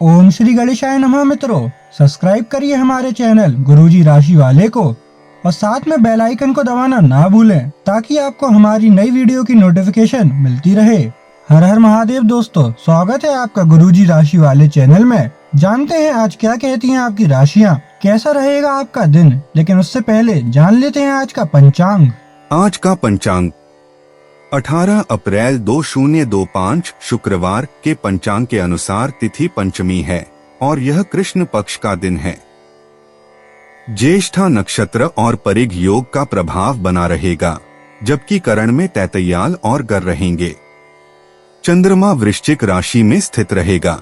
ओम श्री गणेशाय नमः। मित्रों, सब्सक्राइब करिए हमारे चैनल गुरुजी राशि वाले को और साथ में बेल आइकन को दबाना ना भूलें ताकि आपको हमारी नई वीडियो की नोटिफिकेशन मिलती रहे। हर हर महादेव दोस्तों, स्वागत है आपका गुरुजी राशि वाले चैनल में। जानते हैं आज क्या कहती हैं आपकी राशियां, कैसा रहेगा आपका दिन। लेकिन उससे पहले जान लेते हैं आज का पंचांग। आज का पंचांग 18 अप्रैल 2025 शुक्रवार के पंचांग के अनुसार तिथि पंचमी है और यह कृष्ण पक्ष का दिन है। ज्येष्ठा नक्षत्र और परिग योग का प्रभाव बना रहेगा, जबकि करण में तैतयाल और गर रहेंगे। चंद्रमा वृश्चिक राशि में स्थित रहेगा।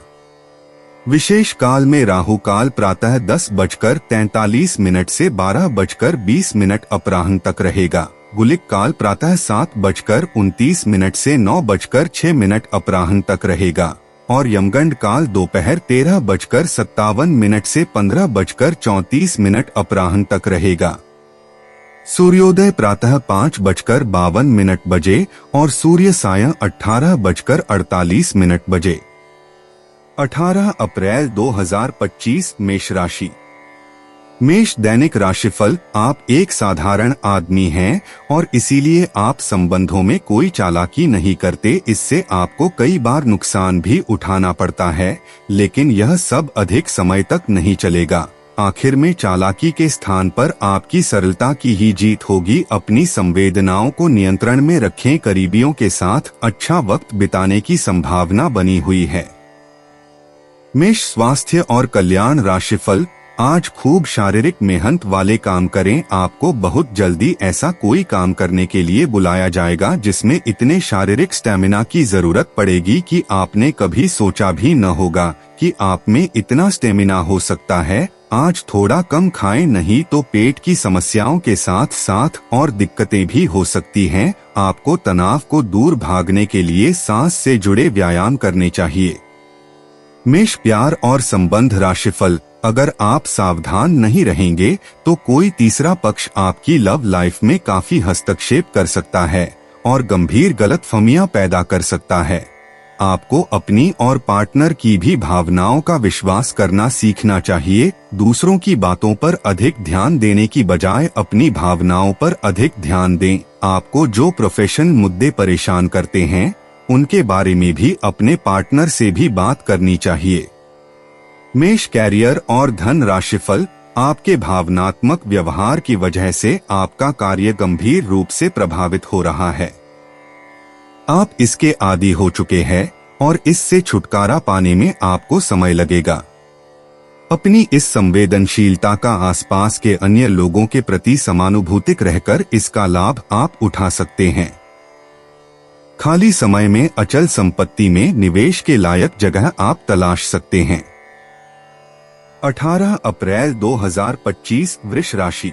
विशेष काल में राहु काल प्रातः 10:43 से 12:20 अपराह्न तक रहेगा। गुलिक काल प्रातः 7:29 से 9:06 अपराह्न तक रहेगा और यमगंड काल दोपहर 13:57 से 15:34 अपराह्न तक रहेगा। सूर्योदय प्रातः 5:52 बजे और सूर्य सायं 18:48 बजे। 18 अप्रैल 2025 मेष राशि। मेष दैनिक राशिफल। आप एक साधारण आदमी हैं और इसीलिए आप संबंधों में कोई चालाकी नहीं करते। इससे आपको कई बार नुकसान भी उठाना पड़ता है, लेकिन यह सब अधिक समय तक नहीं चलेगा। आखिर में चालाकी के स्थान पर आपकी सरलता की ही जीत होगी। अपनी संवेदनाओं को नियंत्रण में रखें। करीबियों के साथ अच्छा वक्त बिताने की संभावना बनी हुई है। मेष स्वास्थ्य और कल्याण राशिफल। आज खूब शारीरिक मेहनत वाले काम करें। आपको बहुत जल्दी ऐसा कोई काम करने के लिए बुलाया जाएगा जिसमें इतने शारीरिक स्टैमिना की जरूरत पड़ेगी कि आपने कभी सोचा भी न होगा कि आप में इतना स्टेमिना हो सकता है। आज थोड़ा कम खाएं, नहीं तो पेट की समस्याओं के साथ साथ और दिक्कतें भी हो सकती हैं। आपको तनाव को दूर भागने के लिए सांस से जुड़े व्यायाम करने चाहिए। मेष प्यार और संबंध राशिफल। अगर आप सावधान नहीं रहेंगे तो कोई तीसरा पक्ष आपकी लव लाइफ में काफी हस्तक्षेप कर सकता है और गंभीर गलतफहमियां पैदा कर सकता है। आपको अपनी और पार्टनर की भी भावनाओं का विश्वास करना सीखना चाहिए। दूसरों की बातों पर अधिक ध्यान देने की बजाय अपनी भावनाओं पर अधिक ध्यान दें। आपको जो प्रोफेशनल मुद्दे परेशान करते हैं उनके बारे में भी अपने पार्टनर से भी बात करनी चाहिए। मेष कैरियर और धन राशिफल। आपके भावनात्मक व्यवहार की वजह से आपका कार्य गंभीर रूप से प्रभावित हो रहा है। आप इसके आदी हो चुके हैं और इससे छुटकारा पाने में आपको समय लगेगा। अपनी इस संवेदनशीलता का आसपास के अन्य लोगों के प्रति समानुभूतिक रहकर इसका लाभ आप उठा सकते हैं। खाली समय में अचल संपत्ति में निवेश के लायक जगह आप तलाश सकते हैं। 18 अप्रैल 2025 वृष राशि।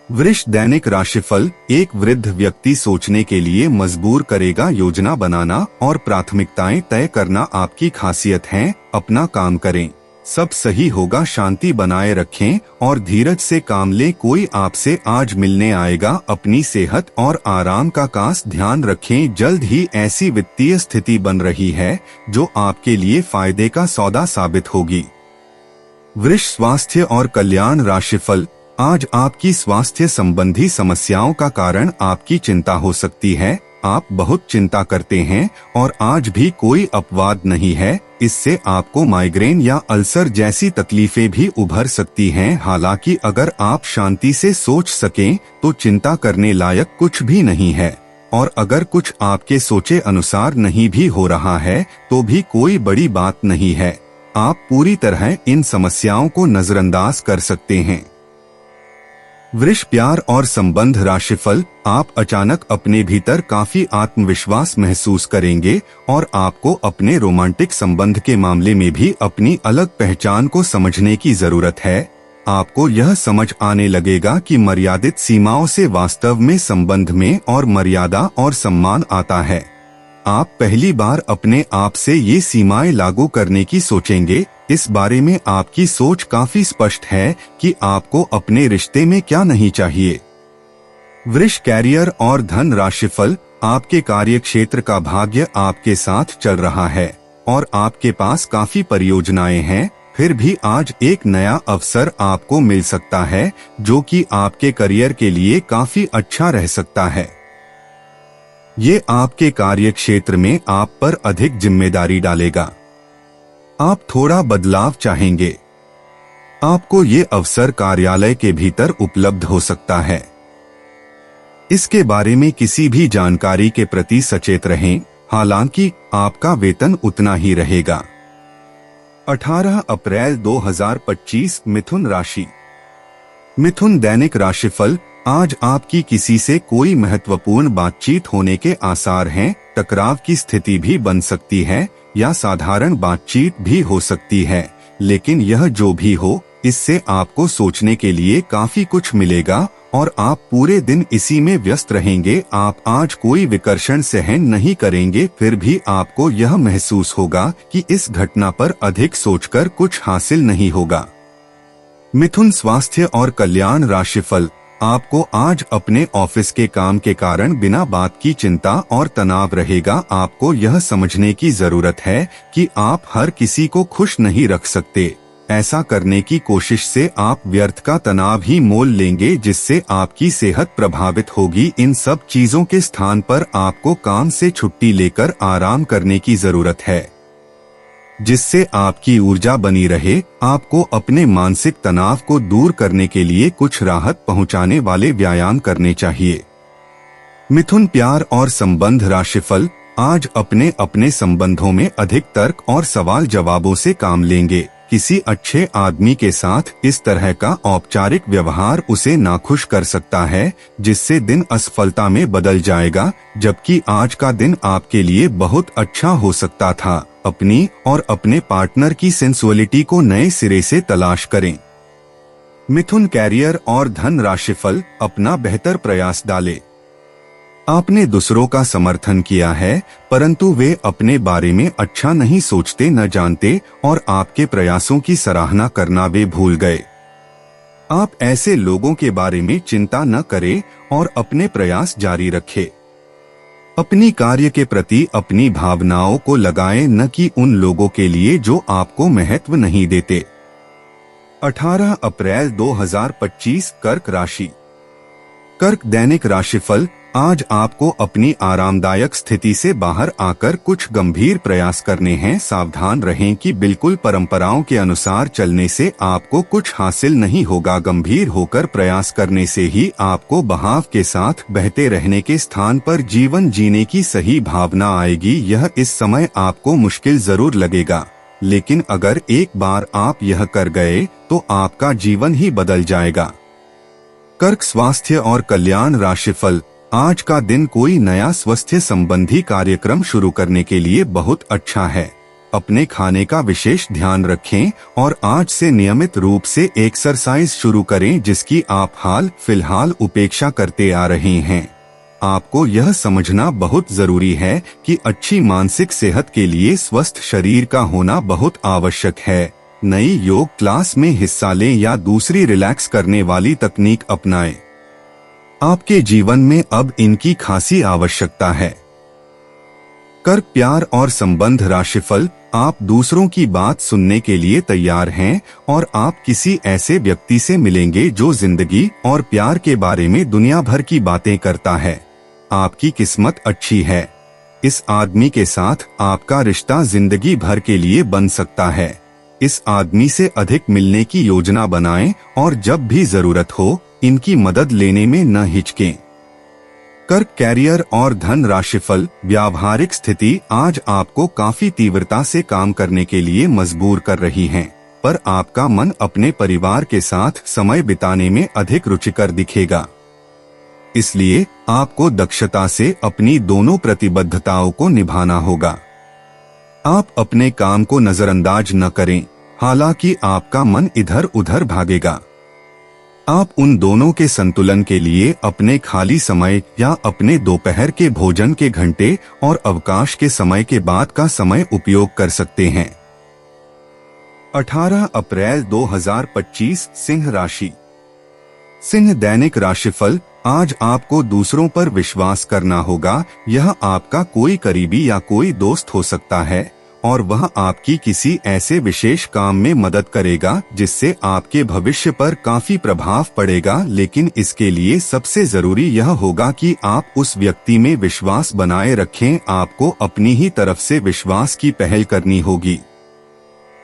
वृष दैनिक राशिफल। एक वृद्ध व्यक्ति सोचने के लिए मजबूर करेगा। योजना बनाना और प्राथमिकताएं तय करना आपकी खासियत है। अपना काम करें, सब सही होगा। शांति बनाए रखें और धीरज से काम लें। कोई आपसे आज मिलने आएगा। अपनी सेहत और आराम का खास ध्यान रखें। जल्द ही ऐसी वित्तीय स्थिति बन रही है जो आपके लिए फायदे का सौदा साबित होगी। वृष स्वास्थ्य और कल्याण राशिफल। आज आपकी स्वास्थ्य संबंधी समस्याओं का कारण आपकी चिंता हो सकती है। आप बहुत चिंता करते हैं और आज भी कोई अपवाद नहीं है। इससे आपको माइग्रेन या अल्सर जैसी तकलीफें भी उभर सकती हैं। हालांकि अगर आप शांति से सोच सकें तो चिंता करने लायक कुछ भी नहीं है और अगर कुछ आपके सोचे अनुसार नहीं भी हो रहा है तो भी कोई बड़ी बात नहीं है। आप पूरी तरह इन समस्याओं को नजरअंदाज कर सकते हैं। वृष प्यार और संबंध राशिफल। आप अचानक अपने भीतर काफी आत्मविश्वास महसूस करेंगे और आपको अपने रोमांटिक संबंध के मामले में भी अपनी अलग पहचान को समझने की जरूरत है। आपको यह समझ आने लगेगा कि मर्यादित सीमाओं से वास्तव में संबंध में और मर्यादा और सम्मान आता है। आप पहली बार अपने आप से ये सीमाएं लागू करने की सोचेंगे। इस बारे में आपकी सोच काफी स्पष्ट है कि आपको अपने रिश्ते में क्या नहीं चाहिए। वृष कैरियर और धन राशिफल। आपके कार्यक्षेत्र का भाग्य आपके साथ चल रहा है। और आपके पास काफी परियोजनाएं हैं, फिर भी आज एक नया अवसर आपको मिल सकता है जो कि आपके करियर के लिए काफी अच्छा रह सकता है। ये आपके कार्य क्षेत्र में आप पर अधिक जिम्मेदारी डालेगा। आप थोड़ा बदलाव चाहेंगे। आपको ये अवसर कार्यालय के भीतर उपलब्ध हो सकता है। इसके बारे में किसी भी जानकारी के प्रति सचेत रहें, हालांकि आपका वेतन उतना ही रहेगा। 18 अप्रैल 2025 मिथुन राशि। मिथुन दैनिक राशिफल। आज आपकी किसी से कोई महत्वपूर्ण बातचीत होने के आसार हैं। टकराव की स्थिति भी बन सकती है या साधारण बातचीत भी हो सकती है, लेकिन यह जो भी हो, इससे आपको सोचने के लिए काफी कुछ मिलेगा और आप पूरे दिन इसी में व्यस्त रहेंगे। आप आज कोई विकर्षण सहन नहीं करेंगे, फिर भी आपको यह महसूस होगा कि इस घटना पर अधिक सोचकर कुछ हासिल नहीं होगा। मिथुन स्वास्थ्य और कल्याण राशिफल। आपको आज अपने ऑफिस के काम के कारण बिना बात की चिंता और तनाव रहेगा। आपको यह समझने की जरूरत है कि आप हर किसी को खुश नहीं रख सकते। ऐसा करने की कोशिश से आप व्यर्थ का तनाव ही मोल लेंगे, जिससे आपकी सेहत प्रभावित होगी। इन सब चीजों के स्थान पर आपको काम से छुट्टी लेकर आराम करने की जरूरत है, जिससे आपकी ऊर्जा बनी रहे। आपको अपने मानसिक तनाव को दूर करने के लिए कुछ राहत पहुंचाने वाले व्यायाम करने चाहिए। मिथुन प्यार और संबंध राशिफल। आज अपने अपने संबंधों में अधिक तर्क और सवाल जवाबों से काम लेंगे। किसी अच्छे आदमी के साथ इस तरह का औपचारिक व्यवहार उसे नाखुश कर सकता है, जिससे दिन असफलता में बदल जाएगा। जबकि आज का दिन आपके लिए बहुत अच्छा हो सकता था। अपनी और अपने पार्टनर की सेंसुअलिटी को नए सिरे से तलाश करें। मिथुन कैरियर और धन राशिफल। अपना बेहतर प्रयास डालें। आपने दूसरों का समर्थन किया है, परंतु वे अपने बारे में अच्छा नहीं सोचते, न जानते और आपके प्रयासों की सराहना करना वे भूल गए। आप ऐसे लोगों के बारे में चिंता न करें और अपने प्रयास जारी रखें। अपनी कार्य के प्रति अपनी भावनाओं को लगाएं, न कि उन लोगों के लिए जो आपको महत्व नहीं देते। 18 अप्रैल 2025 कर्क राशि। कर्क दैनिक राशिफल। आज आपको अपनी आरामदायक स्थिति से बाहर आकर कुछ गंभीर प्रयास करने हैं। सावधान रहें कि बिल्कुल परंपराओं के अनुसार चलने से आपको कुछ हासिल नहीं होगा। गंभीर होकर प्रयास करने से ही आपको बहाव के साथ बहते रहने के स्थान पर जीवन जीने की सही भावना आएगी। यह इस समय आपको मुश्किल जरूर लगेगा, लेकिन अगर एक बार आप यह कर गए तो आपका जीवन ही बदल जाएगा। कर्क स्वास्थ्य और कल्याण राशिफल। आज का दिन कोई नया स्वास्थ्य संबंधी कार्यक्रम शुरू करने के लिए बहुत अच्छा है। अपने खाने का विशेष ध्यान रखें और आज से नियमित रूप से एक्सरसाइज शुरू करें, जिसकी आप हाल फिलहाल उपेक्षा करते आ रहे हैं। आपको यह समझना बहुत जरूरी है कि अच्छी मानसिक सेहत के लिए स्वस्थ शरीर का होना बहुत आवश्यक है। नई योग क्लास में हिस्सा लें या दूसरी रिलैक्स करने वाली तकनीक अपनाएं। आपके जीवन में अब इनकी खासी आवश्यकता है। कर्क प्यार और संबंध राशिफल। आप दूसरों की बात सुनने के लिए तैयार हैं और आप किसी ऐसे व्यक्ति से मिलेंगे जो जिंदगी और प्यार के बारे में दुनिया भर की बातें करता है। आपकी किस्मत अच्छी है। इस आदमी के साथ आपका रिश्ता जिंदगी भर के लिए बन सकता है। इस आदमी से अधिक मिलने की योजना बनाएं और जब भी जरूरत हो इनकी मदद लेने में न हिचकें। कर्क कैरियर और धन राशिफल। व्यावहारिक स्थिति आज आपको काफी तीव्रता से काम करने के लिए मजबूर कर रही है, पर आपका मन अपने परिवार के साथ समय बिताने में अधिक रुचिकर दिखेगा। इसलिए आपको दक्षता से अपनी दोनों प्रतिबद्धताओं को निभाना होगा। आप अपने काम को नजरअंदाज न करें, हालांकि आपका मन इधर उधर भागेगा। आप उन दोनों के संतुलन के लिए अपने खाली समय या अपने दोपहर के भोजन के घंटे और अवकाश के समय के बाद का समय उपयोग कर सकते हैं। 18 अप्रैल 2025 सिंह राशि। सिंह दैनिक राशिफल। आज आपको दूसरों पर विश्वास करना होगा। यह आपका कोई करीबी या कोई दोस्त हो सकता है और वह आपकी किसी ऐसे विशेष काम में मदद करेगा जिससे आपके भविष्य पर काफी प्रभाव पड़ेगा। लेकिन इसके लिए सबसे जरूरी यह होगा कि आप उस व्यक्ति में विश्वास बनाए रखें। आपको अपनी ही तरफ से विश्वास की पहल करनी होगी।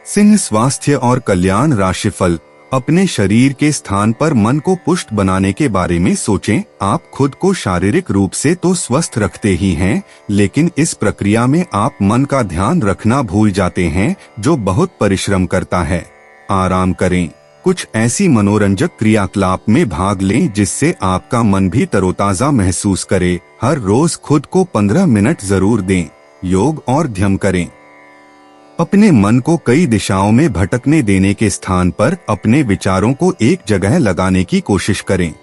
सिंह, स्वास्थ्य और कल्याण राशिफल। अपने शरीर के स्थान पर मन को पुष्ट बनाने के बारे में सोचें। आप खुद को शारीरिक रूप से तो स्वस्थ रखते ही हैं, लेकिन इस प्रक्रिया में आप मन का ध्यान रखना भूल जाते हैं, जो बहुत परिश्रम करता है। आराम करें। कुछ ऐसी मनोरंजक क्रियाकलाप में भाग लें जिससे आपका मन भी तरोताजा महसूस करे। हर रोज खुद को 15 मिनट जरूर दें। योग और ध्यान करें। अपने मन को कई दिशाओं में भटकने देने के स्थान पर अपने विचारों को एक जगह लगाने की कोशिश करें।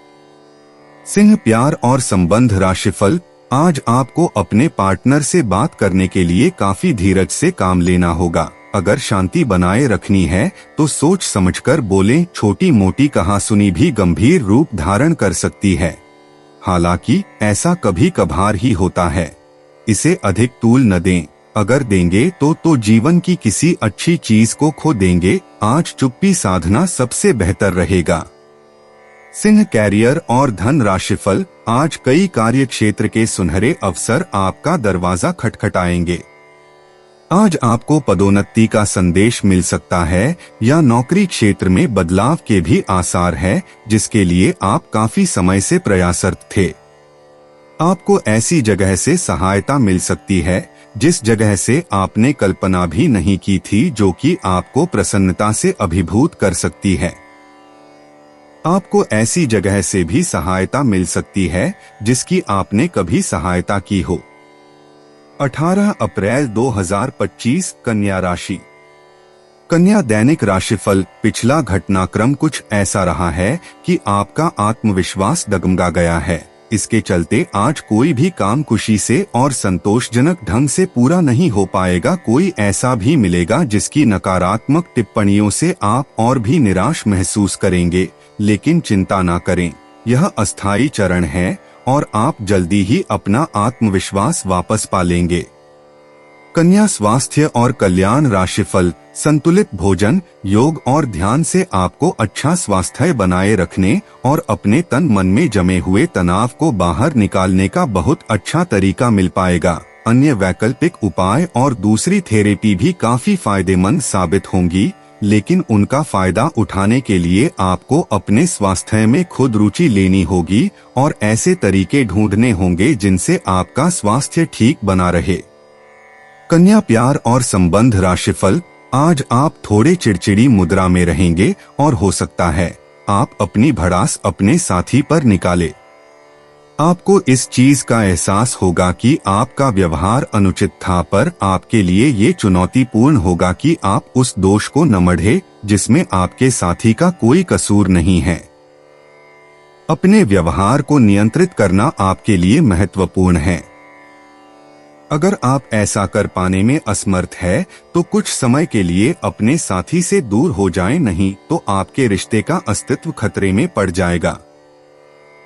सिंह, प्यार और संबंध राशिफल। आज आपको अपने पार्टनर से बात करने के लिए काफी धीरज से काम लेना होगा। अगर शांति बनाए रखनी है तो सोच समझकर बोलें। छोटी मोटी कहासुनी भी गंभीर रूप धारण कर सकती है। हालांकि ऐसा कभी कभार ही होता है। इसे अधिक तूल न दें। अगर देंगे तो जीवन की किसी अच्छी चीज को खो देंगे। आज चुप्पी साधना सबसे बेहतर रहेगा। सिंह, कैरियर और धन राशिफल। आज कई कार्य क्षेत्र के सुनहरे अवसर आपका दरवाजा खटखटाएंगे। आज आपको पदोन्नति का संदेश मिल सकता है या नौकरी क्षेत्र में बदलाव के भी आसार है, जिसके लिए आप काफी समय से प्रयासरत थे। आपको ऐसी जगह से सहायता मिल सकती है जिस जगह से आपने कल्पना भी नहीं की थी, जो कि आपको प्रसन्नता से अभिभूत कर सकती है। आपको ऐसी जगह से भी सहायता मिल सकती है जिसकी आपने कभी सहायता की हो। 18 अप्रैल 2025 कन्या राशि। कन्या, दैनिक राशिफल। पिछला घटनाक्रम कुछ ऐसा रहा है कि आपका आत्मविश्वास डगमगा गया है। इसके चलते आज कोई भी काम खुशी से और संतोषजनक ढंग से पूरा नहीं हो पाएगा। कोई ऐसा भी मिलेगा जिसकी नकारात्मक टिप्पणियों से आप और भी निराश महसूस करेंगे, लेकिन चिंता ना करें, यह अस्थायी चरण है और आप जल्दी ही अपना आत्मविश्वास वापस पा लेंगे। कन्या, स्वास्थ्य और कल्याण राशिफल। संतुलित भोजन, योग और ध्यान से आपको अच्छा स्वास्थ्य बनाए रखने और अपने तन मन में जमे हुए तनाव को बाहर निकालने का बहुत अच्छा तरीका मिल पाएगा। अन्य वैकल्पिक उपाय और दूसरी थेरेपी भी काफी फायदेमंद साबित होंगी, लेकिन उनका फायदा उठाने के लिए आपको अपने स्वास्थ्य में खुद रुचि लेनी होगी और ऐसे तरीके ढूंढने होंगे जिनसे आपका स्वास्थ्य ठीक बना रहे। कन्या, प्यार और संबंध राशिफल। आज आप थोड़े चिड़चिड़ी मुद्रा में रहेंगे और हो सकता है आप अपनी भड़ास अपने साथी पर निकाले। आपको इस चीज का एहसास होगा कि आपका व्यवहार अनुचित था, पर आपके लिए ये चुनौतीपूर्ण होगा कि आप उस दोष को न मढ़े जिसमें आपके साथी का कोई कसूर नहीं है। अपने व्यवहार को नियंत्रित करना आपके लिए महत्वपूर्ण है। अगर आप ऐसा कर पाने में असमर्थ है तो कुछ समय के लिए अपने साथी से दूर हो जाएं, नहीं तो आपके रिश्ते का अस्तित्व खतरे में पड़ जाएगा।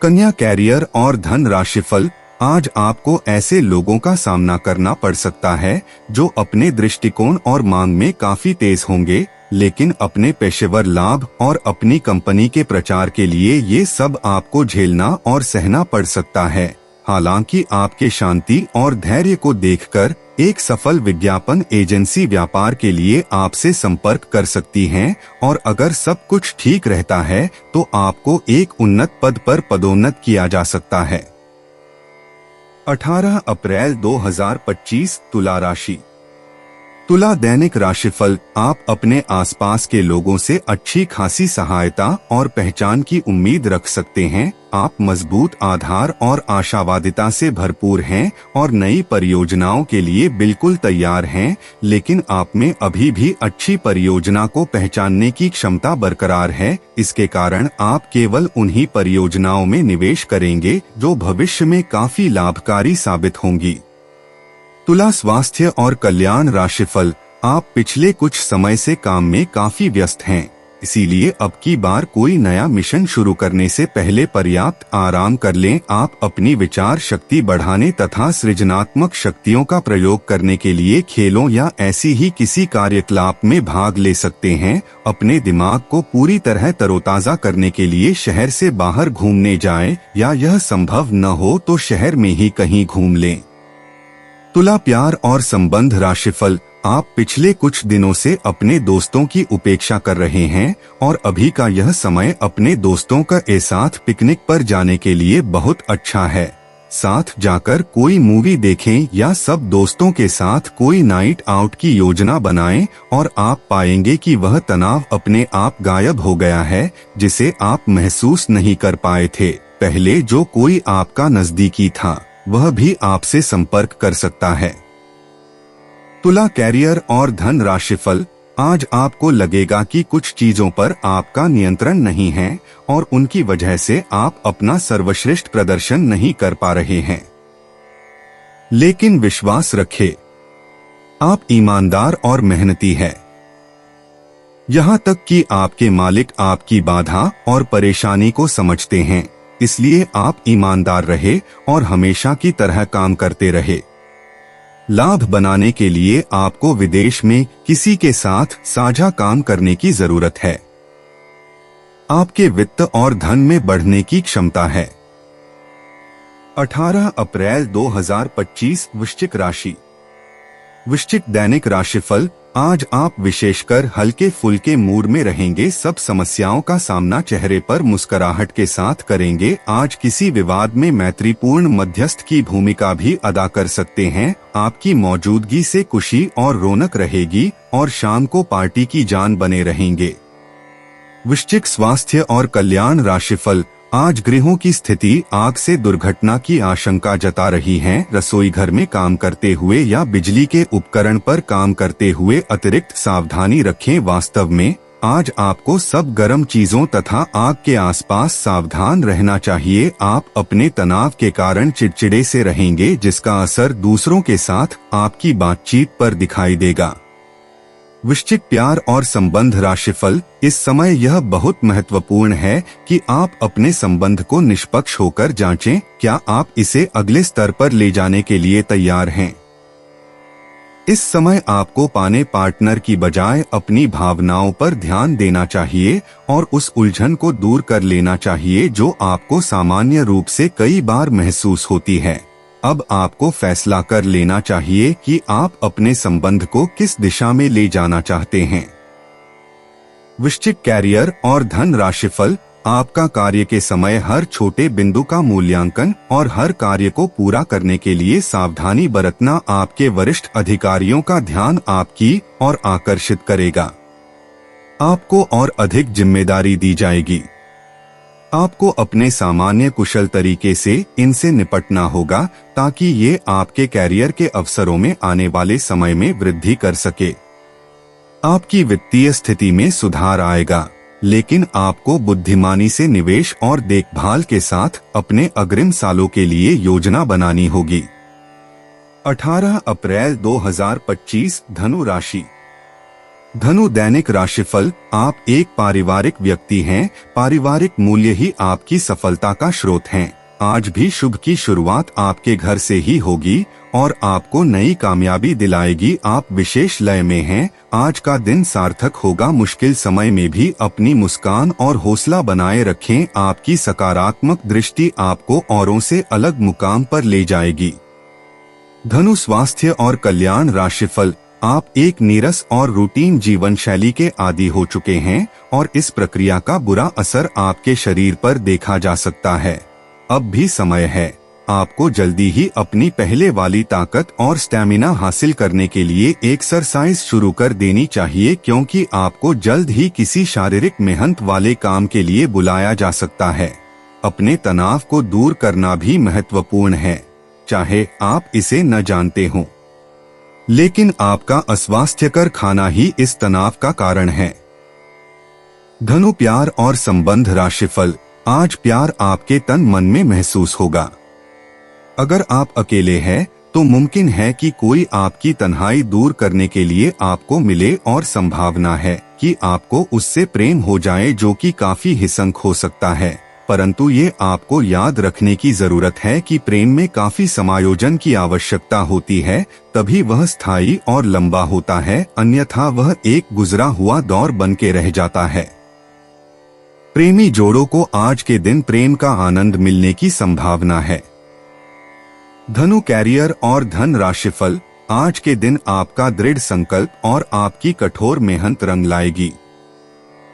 कन्या, कैरियर और धन राशिफल। आज आपको ऐसे लोगों का सामना करना पड़ सकता है जो अपने दृष्टिकोण और मांग में काफी तेज होंगे, लेकिन अपने पेशेवर लाभ और अपनी कंपनी के प्रचार के लिए ये सब आपको झेलना और सहना पड़ सकता है। हालांकि आपके शांति और धैर्य को देखकर एक सफल विज्ञापन एजेंसी व्यापार के लिए आपसे संपर्क कर सकती हैं और अगर सब कुछ ठीक रहता है तो आपको एक उन्नत पद पर पदोन्नत किया जा सकता है। 18 अप्रैल 2025 तुला राशि। तुला, दैनिक राशिफल। आप अपने आसपास के लोगों से अच्छी खासी सहायता और पहचान की उम्मीद रख सकते हैं। आप मजबूत आधार और आशावादिता से भरपूर हैं और नई परियोजनाओं के लिए बिल्कुल तैयार हैं, लेकिन आप में अभी भी अच्छी परियोजना को पहचानने की क्षमता बरकरार है। इसके कारण आप केवल उन्हीं परियोजनाओं में निवेश करेंगे जो भविष्य में काफी लाभकारी साबित होंगी। तुला, स्वास्थ्य और कल्याण राशिफल। आप पिछले कुछ समय से काम में काफी व्यस्त हैं। इसीलिए अब की बार कोई नया मिशन शुरू करने से पहले पर्याप्त आराम कर लें। आप अपनी विचार शक्ति बढ़ाने तथा सृजनात्मक शक्तियों का प्रयोग करने के लिए खेलों या ऐसी ही किसी कार्यकलाप में भाग ले सकते हैं। अपने दिमाग को पूरी तरह तरोताजा करने के लिए शहर से बाहर घूमने जाएं, या यह संभव न हो तो शहर में ही कहीं घूम लें। तुला, प्यार और संबंध राशिफल। आप पिछले कुछ दिनों से अपने दोस्तों की उपेक्षा कर रहे हैं और अभी का यह समय अपने दोस्तों के साथ पिकनिक पर जाने के लिए बहुत अच्छा है। साथ जाकर कोई मूवी देखें या सब दोस्तों के साथ कोई नाइट आउट की योजना बनाएं और आप पाएंगे कि वह तनाव अपने आप गायब हो गया है जिसे आप महसूस नहीं कर पाए थे। पहले जो कोई आपका नजदीकी था वह भी आपसे संपर्क कर सकता है। तुला, कैरियर और धन राशिफल। आज आपको लगेगा कि कुछ चीजों पर आपका नियंत्रण नहीं है और उनकी वजह से आप अपना सर्वश्रेष्ठ प्रदर्शन नहीं कर पा रहे हैं। लेकिन विश्वास रखें, आप ईमानदार और मेहनती हैं। यहाँ तक कि आपके मालिक आपकी बाधा और परेशानी को समझते हैं, इसलिए आप ईमानदार रहे और हमेशा की तरह काम करते रहे। लाभ बनाने के लिए आपको विदेश में किसी के साथ साझा काम करने की जरूरत है। आपके वित्त और धन में बढ़ने की क्षमता है। 18 अप्रैल 2025 वृश्चिक राशि। वृश्चिक दैनिक राशिफल। आज आप विशेषकर हल्के फुल्के मूड में रहेंगे। सब समस्याओं का सामना चेहरे पर मुस्कुराहट के साथ करेंगे। आज किसी विवाद में मैत्रीपूर्ण मध्यस्थ की भूमिका भी अदा कर सकते हैं। आपकी मौजूदगी से खुशी और रौनक रहेगी और शाम को पार्टी की जान बने रहेंगे। वृश्चिक स्वास्थ्य और कल्याण राशिफल। आज गृहों की स्थिति आग से दुर्घटना की आशंका जता रही है। रसोई घर में काम करते हुए या बिजली के उपकरण पर काम करते हुए अतिरिक्त सावधानी रखें। वास्तव में आज आपको सब गर्म चीजों तथा आग के आसपास सावधान रहना चाहिए। आप अपने तनाव के कारण चिड़चिड़े से रहेंगे जिसका असर दूसरों के साथ आपकी बातचीत पर दिखाई देगा। वृश्चिक, प्यार और संबंध राशिफल। इस समय यह बहुत महत्वपूर्ण है कि आप अपने संबंध को निष्पक्ष होकर जांचें। क्या आप इसे अगले स्तर पर ले जाने के लिए तैयार हैं? इस समय आपको पाने पार्टनर की बजाय अपनी भावनाओं पर ध्यान देना चाहिए और उस उलझन को दूर कर लेना चाहिए जो आपको सामान्य रूप से कई बार महसूस होती है। अब आपको फैसला कर लेना चाहिए कि आप अपने संबंध को किस दिशा में ले जाना चाहते हैं। वृश्चिक, कैरियर और धन राशिफल। आपका कार्य के समय हर छोटे बिंदु का मूल्यांकन और हर कार्य को पूरा करने के लिए सावधानी बरतना आपके वरिष्ठ अधिकारियों का ध्यान आपकी ओर आकर्षित करेगा। आपको और अधिक जिम्मेदारी दी जाएगी। आपको अपने सामान्य कुशल तरीके से इनसे निपटना होगा ताकि ये आपके कैरियर के अवसरों में आने वाले समय में वृद्धि कर सके। आपकी वित्तीय स्थिति में सुधार आएगा, लेकिन आपको बुद्धिमानी से निवेश और देखभाल के साथ अपने अग्रिम सालों के लिए योजना बनानी होगी। 18 अप्रैल 2025 धनु राशि। धनु दैनिक राशिफल। आप एक पारिवारिक व्यक्ति हैं। पारिवारिक मूल्य ही आपकी सफलता का स्रोत हैं। आज भी शुभ की शुरुआत आपके घर से ही होगी और आपको नई कामयाबी दिलाएगी। आप विशेष लय में हैं। आज का दिन सार्थक होगा। मुश्किल समय में भी अपनी मुस्कान और हौसला बनाए रखें। आपकी सकारात्मक दृष्टि आपको औरों से अलग मुकाम पर ले जाएगी। धनु स्वास्थ्य और कल्याण राशिफल। आप एक नीरस और रूटीन जीवन शैली के आदी हो चुके हैं और इस प्रक्रिया का बुरा असर आपके शरीर पर देखा जा सकता है। अब भी समय है। आपको जल्दी ही अपनी पहले वाली ताकत और स्टैमिना हासिल करने के लिए एक्सरसाइज शुरू कर देनी चाहिए, क्योंकि आपको जल्द ही किसी शारीरिक मेहनत वाले काम के लिए बुलाया जा सकता है। अपने तनाव को दूर करना भी महत्वपूर्ण है, चाहे आप इसे न जानते हों। लेकिन आपका अस्वास्थ्यकर खाना ही इस तनाव का कारण है। धनु प्यार और संबंध राशिफल। आज प्यार आपके तन मन में महसूस होगा। अगर आप अकेले हैं तो मुमकिन है कि कोई आपकी तन्हाई दूर करने के लिए आपको मिले और संभावना है कि आपको उससे प्रेम हो जाए, जो कि काफी हिंसक हो सकता है। परंतु ये आपको याद रखने की जरूरत है कि प्रेम में काफी समायोजन की आवश्यकता होती है, तभी वह स्थायी और लंबा होता है, अन्यथा वह एक गुजरा हुआ दौर बन के रह जाता है। प्रेमी जोड़ों को आज के दिन प्रेम का आनंद मिलने की संभावना है। धनु कैरियर और धन राशिफल। आज के दिन आपका दृढ़ संकल्प और आपकी कठोर मेहनत रंग लाएगी।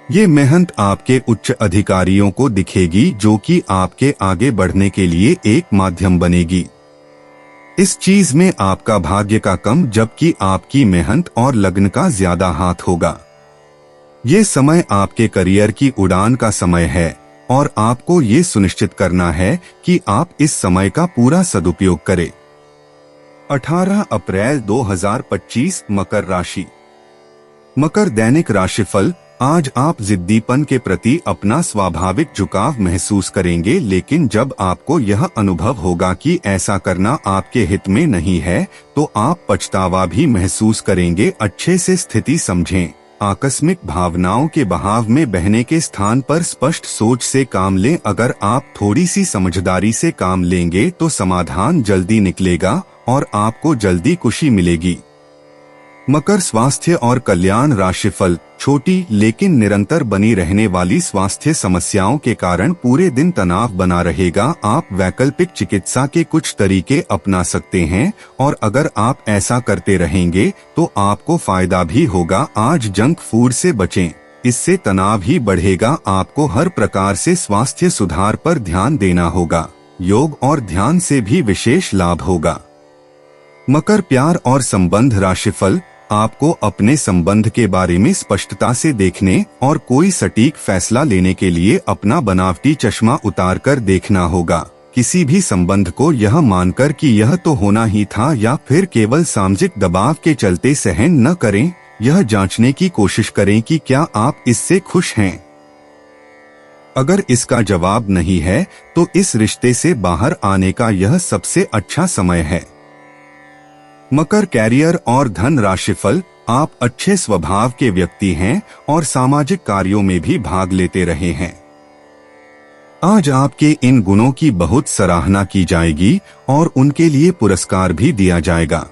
ये मेहनत आपके उच्च अधिकारियों को दिखेगी, जो कि आपके आगे बढ़ने के लिए एक माध्यम बनेगी। इस चीज में आपका भाग्य का कम जबकि आपकी मेहनत और लगन का ज्यादा हाथ होगा। ये समय आपके करियर की उड़ान का समय है और आपको ये सुनिश्चित करना है कि आप इस समय का पूरा सदुपयोग करें। 18 अप्रैल 2025 मकर राशि। मकर दैनिक राशिफल। आज आप जिद्दीपन के प्रति अपना स्वाभाविक झुकाव महसूस करेंगे, लेकिन जब आपको यह अनुभव होगा कि ऐसा करना आपके हित में नहीं है, तो आप पछतावा भी महसूस करेंगे। अच्छे से स्थिति समझें। आकस्मिक भावनाओं के बहाव में बहने के स्थान पर स्पष्ट सोच से काम लें। अगर आप थोड़ी सी समझदारी से काम लेंगे तो समाधान जल्दी निकलेगा और आपको जल्दी खुशी मिलेगी। मकर स्वास्थ्य और कल्याण राशिफल। छोटी लेकिन निरंतर बनी रहने वाली स्वास्थ्य समस्याओं के कारण पूरे दिन तनाव बना रहेगा। आप वैकल्पिक चिकित्सा के कुछ तरीके अपना सकते हैं और अगर आप ऐसा करते रहेंगे तो आपको फायदा भी होगा। आज जंक फूड से बचें, इससे तनाव ही बढ़ेगा। आपको हर प्रकार से स्वास्थ्य सुधार पर ध्यान देना होगा। योग और ध्यान से भी विशेष लाभ होगा। मकर प्यार और संबंध राशिफल। आपको अपने संबंध के बारे में स्पष्टता से देखने और कोई सटीक फैसला लेने के लिए अपना बनावटी चश्मा उतारकर देखना होगा। किसी भी संबंध को यह मानकर कि यह तो होना ही था या फिर केवल सामाजिक दबाव के चलते सहन न करें। यह जांचने की कोशिश करें कि क्या आप इससे खुश हैं। अगर इसका जवाब नहीं है तो इस रिश्ते से बाहर आने का यह सबसे अच्छा समय है। मकर कैरियर और धन राशिफल। आप अच्छे स्वभाव के व्यक्ति हैं और सामाजिक कार्यों में भी भाग लेते रहे हैं। आज आपके इन गुणों की बहुत सराहना की जाएगी और उनके लिए पुरस्कार भी दिया जाएगा।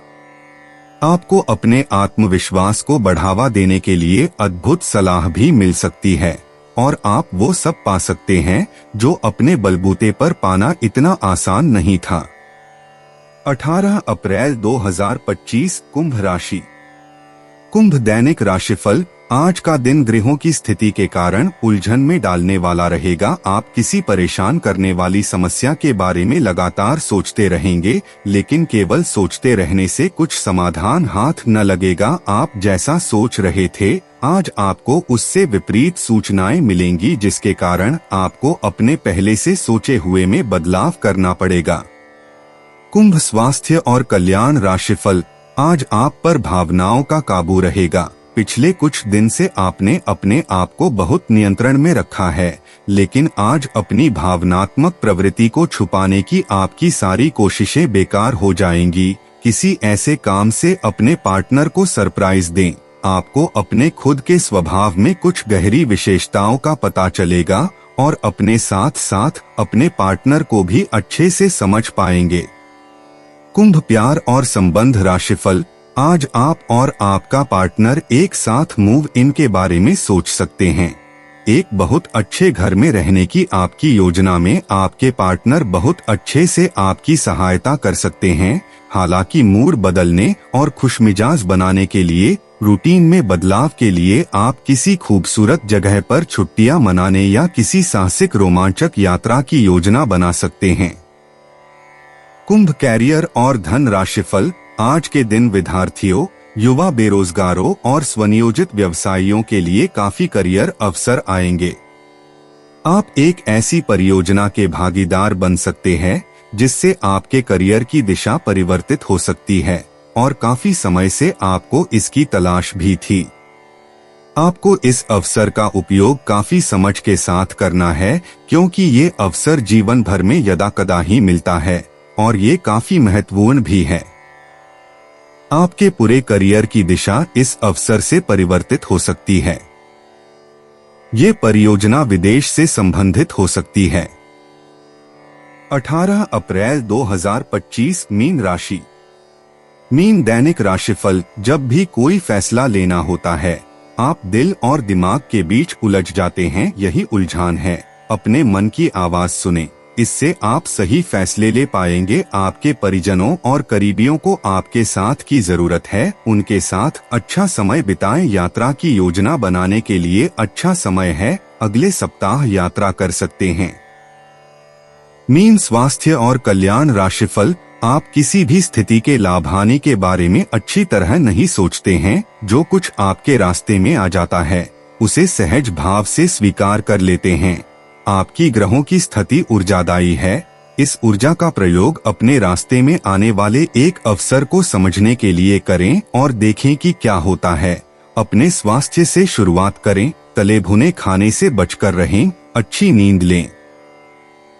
आपको अपने आत्मविश्वास को बढ़ावा देने के लिए अद्भुत सलाह भी मिल सकती है और आप वो सब पा सकते हैं जो अपने बलबूते पर पाना इतना आसान नहीं था। 18 अप्रैल 2025 कुंभ राशि। कुंभ दैनिक राशिफल। आज का दिन ग्रहों की स्थिति के कारण उलझन में डालने वाला रहेगा। आप किसी परेशान करने वाली समस्या के बारे में लगातार सोचते रहेंगे, लेकिन केवल सोचते रहने से कुछ समाधान हाथ न लगेगा। आप जैसा सोच रहे थे, आज आपको उससे विपरीत सूचनाएं मिलेंगी, जिसके कारण आपको अपने पहले से सोचे हुए में बदलाव करना पड़ेगा। कुंभ स्वास्थ्य और कल्याण राशिफल। आज आप पर भावनाओं का काबू रहेगा। पिछले कुछ दिन से आपने अपने आप को बहुत नियंत्रण में रखा है, लेकिन आज अपनी भावनात्मक प्रवृत्ति को छुपाने की आपकी सारी कोशिशें बेकार हो जाएंगी। किसी ऐसे काम से अपने पार्टनर को सरप्राइज दें। आपको अपने खुद के स्वभाव में कुछ गहरी विशेषताओं का पता चलेगा और अपने साथ साथ अपने पार्टनर को भी अच्छे से समझ पाएंगे। कुंभ प्यार और संबंध राशिफल। आज आप और आपका पार्टनर एक साथ मूव इन के बारे में सोच सकते हैं। एक बहुत अच्छे घर में रहने की आपकी योजना में आपके पार्टनर बहुत अच्छे से आपकी सहायता कर सकते हैं। हालांकि मूड बदलने और खुशमिजाज बनाने के लिए, रूटीन में बदलाव के लिए आप किसी खूबसूरत जगह पर छुट्टियां मनाने या किसी साहसिक रोमांचक यात्रा की योजना बना सकते हैं। कुंभ कैरियर और धन राशिफल। आज के दिन विद्यार्थियों, युवा बेरोजगारों और स्वनियोजित व्यवसायियों के लिए काफी करियर अवसर आएंगे। आप एक ऐसी परियोजना के भागीदार बन सकते हैं जिससे आपके करियर की दिशा परिवर्तित हो सकती है और काफी समय से आपको इसकी तलाश भी थी। आपको इस अवसर का उपयोग काफी समझ के साथ करना है, क्योंकि ये अवसर जीवन भर में यदाकदा ही मिलता है और ये काफी महत्वपूर्ण भी है। आपके पूरे करियर की दिशा इस अवसर से परिवर्तित हो सकती है। ये परियोजना विदेश से संबंधित हो सकती है। 18 अप्रैल 2025 मीन राशि। मीन दैनिक राशिफल। जब भी कोई फैसला लेना होता है, आप दिल और दिमाग के बीच उलझ जाते हैं। यही उलझान है। अपने मन की आवाज सुने, इससे आप सही फैसले ले पाएंगे। आपके परिजनों और करीबियों को आपके साथ की जरूरत है। उनके साथ अच्छा समय बिताएं। यात्रा की योजना बनाने के लिए अच्छा समय है। अगले सप्ताह यात्रा कर सकते हैं। मीन स्वास्थ्य और कल्याण राशिफल। आप किसी भी स्थिति के लाभ हानि के बारे में अच्छी तरह नहीं सोचते हैं। जो कुछ आपके रास्ते में आ जाता है, उसे सहज भाव से स्वीकार कर लेते हैं। आपकी ग्रहों की स्थिति ऊर्जादायी है। इस ऊर्जा का प्रयोग अपने रास्ते में आने वाले एक अवसर को समझने के लिए करें और देखें कि क्या होता है। अपने स्वास्थ्य से शुरुआत करें। तले भुने खाने से बचकर रहें। अच्छी नींद लें।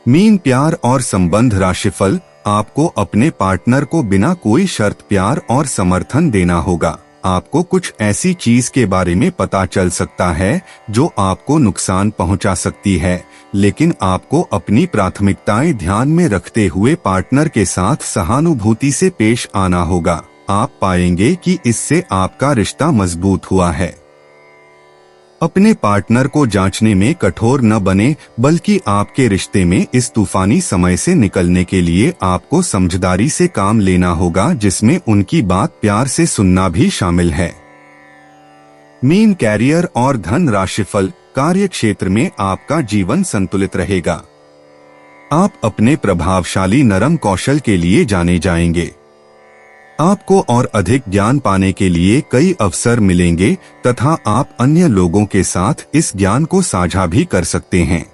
मीन प्यार और संबंध राशिफल। आपको अपने पार्टनर को बिना कोई शर्त प्यार और समर्थन देना होगा। आपको कुछ ऐसी चीज के बारे में पता चल सकता है जो आपको नुकसान पहुंचा सकती है, लेकिन आपको अपनी प्राथमिकताएं ध्यान में रखते हुए पार्टनर के साथ सहानुभूति से पेश आना होगा। आप पाएंगे कि इससे आपका रिश्ता मजबूत हुआ है। अपने पार्टनर को जांचने में कठोर न बने, बल्कि आपके रिश्ते में इस तूफानी समय से निकलने के लिए आपको समझदारी से काम लेना होगा, जिसमें उनकी बात प्यार से सुनना भी शामिल है। मीन कैरियर और धन राशिफल। कार्य क्षेत्र में आपका जीवन संतुलित रहेगा। आप अपने प्रभावशाली नरम कौशल के लिए जाने जाएंगे। आपको और अधिक ज्ञान पाने के लिए कई अवसर मिलेंगे तथा आप अन्य लोगों के साथ इस ज्ञान को साझा भी कर सकते हैं।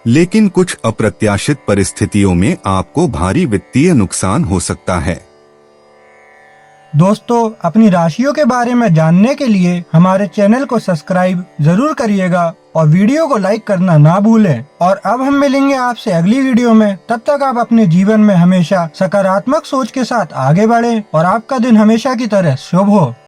लेकिन कुछ अप्रत्याशित परिस्थितियों में आपको भारी वित्तीय नुकसान हो सकता है। दोस्तों, अपनी राशियों के बारे में जानने के लिए हमारे चैनल को सब्सक्राइब जरूर करिएगा और वीडियो को लाइक करना ना भूलें। और अब हम मिलेंगे आपसे अगली वीडियो में। तब तक आप अपने जीवन में हमेशा सकारात्मक सोच के साथ आगे बढ़ें और आपका दिन हमेशा की तरह शुभ हो।